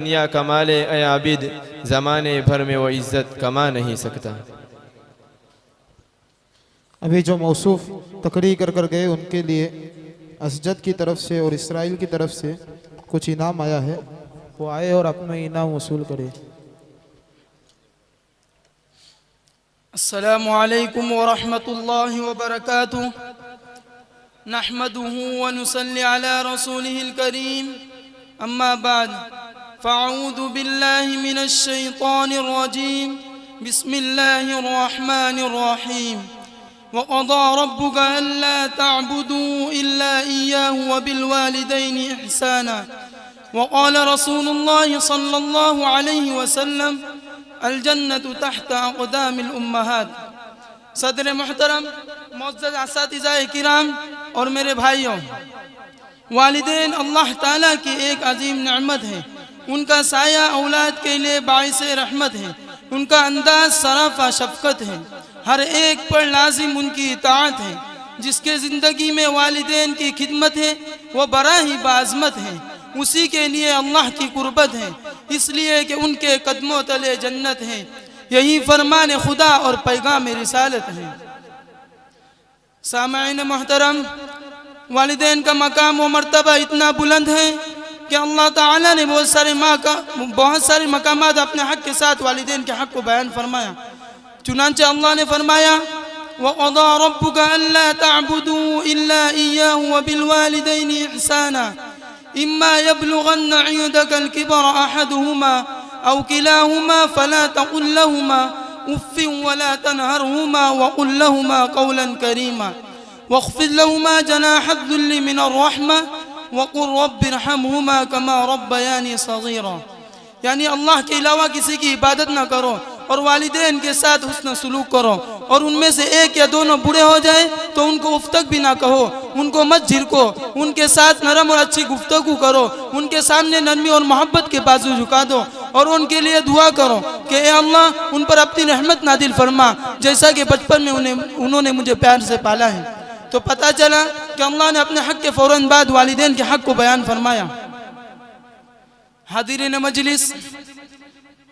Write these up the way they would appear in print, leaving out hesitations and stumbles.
दुनिया कमा ले ए आबिद, ज़माने भर में वो इज़्ज़त कमा नहीं सकता। अभी जो मौसूफ तकरीर कर गए उनके लिए असजद की तरफ से और इसराइल की तरफ से कुछ इनाम आया है, वो आए और अपना इनाम वसूल करे। अस्सलामु अलैकुम व रहमतुल्लाहि व बरकातुहू। नहमदुहू व नुसल्ली अला रसूलिहिल करीम। अम्मा बाद, फ़अऊज़ु बिल्लाहि मिनश शैतानिर रजीम। बिस्मिल्लाहिर रहमानिर रहीम। व क़ज़ा रब्बुका अल्ला तअबुदू इल्ला इय्याहु व बिल वालिदैनि इहसाना। व क़ाल रसूलुल्लाहि सल्लल्लाहु अलैहि वसल्लम अल जन्नतु तहत अक़दामिल उम्महात। सदर मुहतरम, मुअज़्ज़ज़ असातिज़ाए किराम और मेरे भाइयों, वालिदैन अल्लाह ताला की एक अजीम नेमत है। उनका साया औलाद के लिए बाइस रहमत है। उनका अंदाज सराफा शफ़क़त है। हर एक पर लाजिम उनकी इताअत है। जिसके ज़िंदगी में वालिदैन की खिदमत है वो बड़ा ही बाज़मत है। उसी के लिए अल्लाह की कुर्बत है, इसलिए कि उनके कदमों तले जन्नत है। यही फरमान खुदा और पैगाम रिसालत है। सामईन मोहतरम, वालिदैन का मकाम व मर्तबा इतना बुलंद है कि अल्लाह ताला ने बहुत सारे मकामात अपने हक़ के साथ वालिदैन के हक़ को बयान फरमाया। चुनांचे अल्लाह ने फरमाया, व क़ज़ा रब्बुका अल्ला तअबुदू इल्ला इय्याहु व बिल वालिदैनि इहसाना। इम्मा यबलुगन्न इंदकल किबर अहदुहुमा औ किलाहुमा फला तक़ुल लहुमा उफ़्फ़िन वला तनहरहुमा व क़ुल लहुमा क़ौलन करीमा वख़्फ़िज़ लहुमा जनाहद्दुल्लि मिनर रहमा व क़ुल रब्बिरहमहुमा कमा रब्बयानी सग़ीरा। यानी अल्लाह के अलावा किसी की इबादत ना करो और वालिदैन के साथ हुस्न सलूक करो, और उनमें से एक या दोनों बूढ़े हो जाए तो उनको उफ तक भी ना कहो, उनको मत झिड़को, उनके साथ नरम और अच्छी गुफ्तगू करो, उनके सामने नरमी और मोहब्बत के बाजू झुका दो और उनके लिए दुआ करो कि ए अल्लाह उन पर अपनी रहमत नादिल फरमा, जैसा कि बचपन में उन्होंने मुझे प्यार से पाला है। तो पता चला कि अल्लाह ने अपने हक़ के फ़ौरन बाद वालिदैन के हक़ को बयान फरमाया। हादिरीन मजलिस,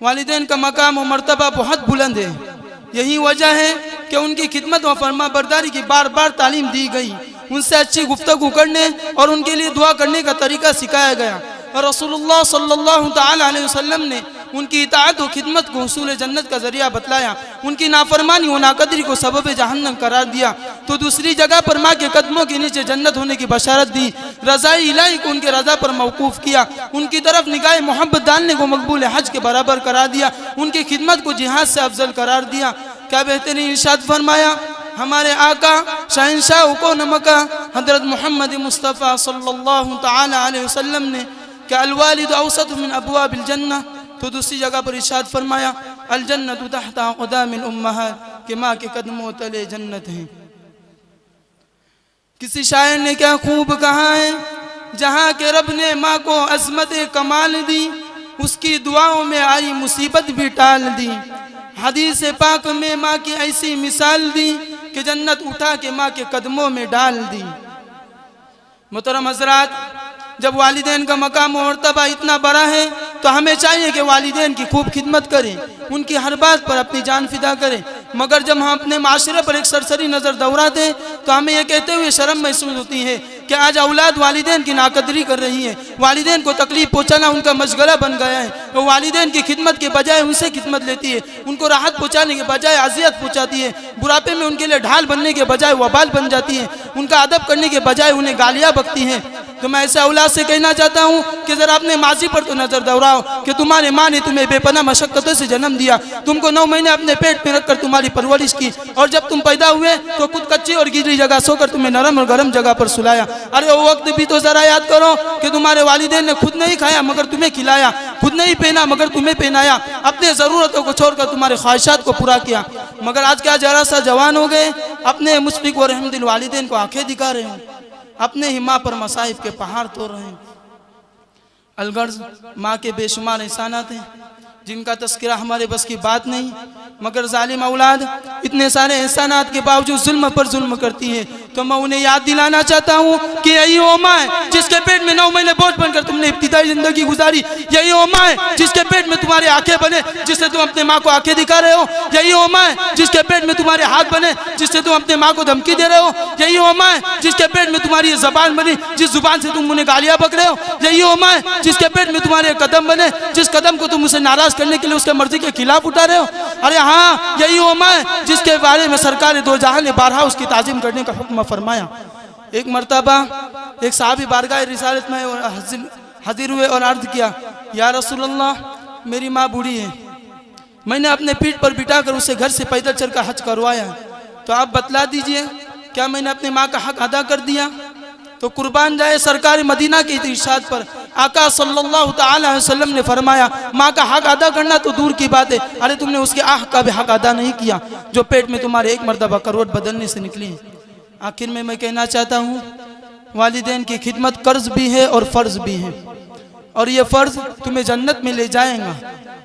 वालिदैन का मकाम व मर्तबा बहुत बुलंद है। यही वजह है कि उनकी खिदमत व फरमा बरदारी की बार बार तालीम दी गई। उनसे अच्छी गुफ्तगू करने और उनके लिए दुआ करने का तरीका सिखाया गया। और रसूलुल्लाह सल्लल्लाहु ताला अलैहि वसल्लम ने उनकी इताअत व खिदमत को हुसूल जन्नत का जरिया बतलाया। उनकी नाफरमानी व नाकदरी को सबब जहन्नम करार दिया। तो दूसरी जगह पर माँ के कदमों के नीचे जन्नत होने की बशारत दी। रज़ाई इलाही को उनके रज़ा पर मौकूफ़ किया। उनकी तरफ निगाह मोहब्बत डालने को मकबूल हज के बराबर करार दिया। उनकी खिदमत को जिहाद से अफजल करार दिया। क्या बेहतरीन इरशाद फरमाया हमारे आका शहंशाह को नमका हज़रत मोहम्मद मुस्तफ़ा सल्लल्लाहु ताला अलैहि वसल्लम ने कि अल वालिद औसत मिन अबवाबिल जन्नह। तो दूसरी जगह पर इरशाद फरमाया अल जन्नतु तहत अक़दामिल उम्महात, कि माँ के कदमों तले जन्नत है। किसी शायर ने क्या खूब कहा है, जहाँ के रब ने माँ को अज़मत कमाल दी, उसकी दुआओं में आई मुसीबत भी टाल दी। हदीस पाक में माँ की ऐसी मिसाल दी कि जन्नत उठा के माँ के कदमों में डाल दी। मोहतरम हज़रात, जब वालिदैन का मकाम और मर्तबा इतना बड़ा है तो हमें चाहिए कि वालिदैन की खूब खिदमत करें, उनकी हर बात पर अपनी जान फिदा करें। मगर जब हम अपने माशरे पर एक सरसरी नज़र दौड़ाते हैं तो हमें यह कहते हुए शर्म महसूस होती है कि आज औलाद वालिदैन की नाकदरी कर रही है। वालिदैन को तकलीफ पहुँचाना उनका मशगला बन गया है। वो वालिदैन की खिदमत के बजाय उनसे खिदमत लेती है, उनको राहत पहुँचाने के बजाय अजियत पहुँचाती है। बुढ़ापे में उनके लिए ढाल बनने के बजाय वबाल बन जाती है। उनका अदब करने के बजाय उन्हें गालियाँ बकती हैं। तो मैं ऐसे औलाद से कहना चाहता हूँ कि ज़रा अपने माजी पर तो नज़र दौड़ाओ कि तुम्हारे माँ ने तुम्हें बेपनाह मशक्क़तों से जन्म दिया, तुमको 9 महीने अपने पेट में रखकर तुम्हारी परवरिश की, और जब तुम पैदा हुए तो खुद कच्ची और गीली जगह सोकर तुम्हें नरम और गर्म जगह पर सुलाया। अरे वो वक्त भी तो ज़रा याद करो कि तुम्हारे वालिदैन ने खुद नहीं खाया मगर तुम्हें खिलाया, खुद नहीं पहना मगर तुम्हें पहनाया, अपने ज़रूरतों को छोड़कर तुम्हारे ख्वाहिशात को पूरा किया। मगर आज क्या जरा सा जवान हो गए, अपने मुशफ़िक़ व रहमदिल वालिदैन को आंखें दिखा रहे हैं, अपने ही माँ पर मसाइब के पहाड़ तोड़ रहे हैं। अलगर्ज माँ के बेशुमार एहसानात हैं जिनका तस्करा हमारे बस की बात नहीं, मगर जालिम औलाद इतने सारे एहसानात के बावजूद जुल्म पर जुल्म करती है। तो मैं उन्हें याद दिलाना चाहता हूँ कि यही वो माँ है जिसके पेट में 9 महीने बोझ बनकर तुमने इब्तिदाई जिंदगी गुजारी। यही वो माँ है जिसके पेट में तुम्हारे आंखें बने जिससे तुम अपने माँ को आंखें दिखा रहे हो। यही वो माँ है जिसके पेट में तुम्हारे हाथ बने जिससे तुम अपने माँ को धमकी दे रहे हो। यही वो माँ है जिसके पेट में तुम्हारी जबान बनी जिस जुबान से तुम उन्हें गालियां बक रहे हो। यही वो माँ है जिसके पेट में तुम्हारे कदम बने जिस कदम को तुम उसे नाराज करने के लिए उसके मर्जी के खिलाफ उठा रहे हो। अरे हाँ, यही वो माँ है जिसके बारे में सरकार दो जहां ने बारहा उसकी ताजीम करने का हुक्म फरमाया। एक मर्तबा एक साहबी बारगाह रिसालत में हाजिर हुए और अर्ज किया, या रसूलल्लाह मेरी माँ बूढ़ी है, मैंने अपने पीठ पर बिठाकर उसे घर से पैदल चलकर हज करवाया, तो आप बतला दीजिए क्या मैंने अपने माँ का हक अदा कर दिया? तो कुर्बान जाए सरकार मदीना के इरशाद पर आका सल्लल्लाहु अलैहि वसल्लम ने फरमाया, माँ का हक अदा करना तो दूर की बात है, अरे तुमने उसके आह का भी हक अदा नहीं किया जो पेट में तुम्हारे एक मर्तबा करोड़ बदलने से निकली है। आखिर में मैं कहना चाहता हूँ, वालिदैन की खिदमत कर्ज भी है और फ़र्ज भी है, और ये फ़र्ज तुम्हें जन्नत में ले जाएगा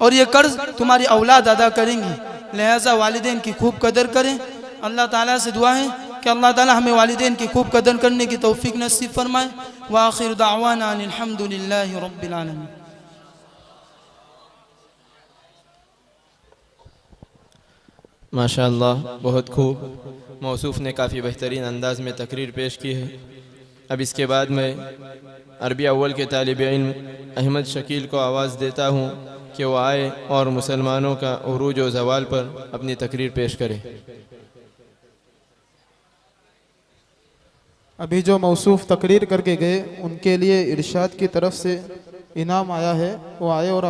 और ये कर्ज तुम्हारी औलाद अदा करेंगी। लिहाजा वालिदैन की खूब कदर करें। अल्लाह ताला से दुआ है कि अल्लाह ताला हमें वालिदैन की खूब कदर करने की तौफीक नसीब फरमाए। व आखिर दावाना अनिल हम्दुलिल्लाहि रब्बिल आलमीन। माशाअल्लाह, बहुत खूब। मौसूफ़ ने काफ़ी बेहतरीन अंदाज में तकरीर पेश की है। अब इसके बाद मैं अरबी अव्वल के तालिब इल्म अहमद शकील को आवाज़ देता हूँ कि वो आए और मुसलमानों का उरूज व ज़वाल पर अपनी तकरीर पेश करें। अभी जो मौसूफ तकरीर करके गए उनके लिए इरशाद की तरफ से इनाम आया है, वो आए और